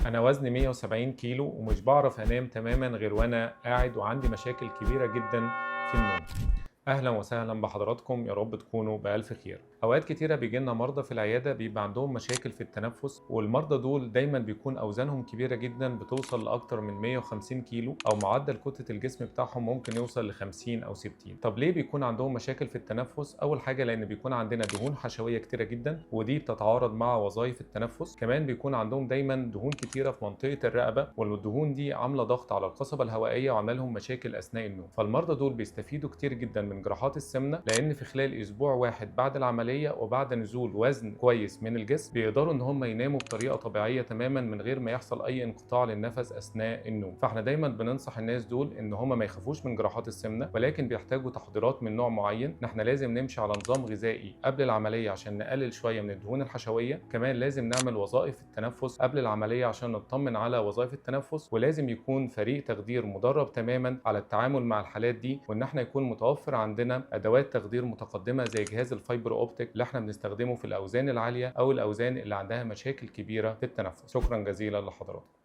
أنا وزني 170 كيلو ومش بعرف أنام تماما غير وأنا قاعد وعندي مشاكل كبيرة جدا في النوم. أهلا وسهلا بحضراتكم، يا رب تكونوا بألف خير. أوقات كتيرة بيجي لنا مرضى في العيادة بيبقى عندهم مشاكل في التنفس، والمرضى دول دايما بيكون أوزانهم كبيرة جدا، بتوصل لأكتر من 150 كيلو، أو معدل كتلة الجسم بتاعهم ممكن يوصل ل 50 أو 60. طب ليه بيكون عندهم مشاكل في التنفس؟ أول حاجة لأن بيكون عندنا دهون حشوية كتيرة جدا، ودي بتتعارض مع وظائف التنفس. كمان بيكون عندهم دايما دهون كتيرة في منطقة الرقبة، والدهون دي عاملة ضغط على القصبة الهوائية وعاملة لهم مشاكل أثناء النوم. فالمرضى دول بيستفيدوا كتير جدا من جراحات السمنه، لان في خلال اسبوع واحد بعد العمليه وبعد نزول وزن كويس من الجسم بيقدروا ان هم يناموا بطريقه طبيعيه تماما من غير ما يحصل اي انقطاع للنفس اثناء النوم. فاحنا دايما بننصح الناس دول ان هم ما يخافوش من جراحات السمنه، ولكن بيحتاجوا تحضيرات من نوع معين. احنا لازم نمشي على نظام غذائي قبل العمليه عشان نقلل شويه من الدهون الحشويه. كمان لازم نعمل وظائف التنفس قبل العمليه عشان نطمن على وظائف التنفس، ولازم يكون فريق تخدير مدرب تماما على التعامل مع الحالات دي، وان احنا يكون متوفر عندنا ادوات تخدير متقدمه زي جهاز الفايبر اوبتيك اللي احنا بنستخدمه في الاوزان العاليه او الاوزان اللي عندها مشاكل كبيره في التنفس. شكرا جزيلا لحضراتكم.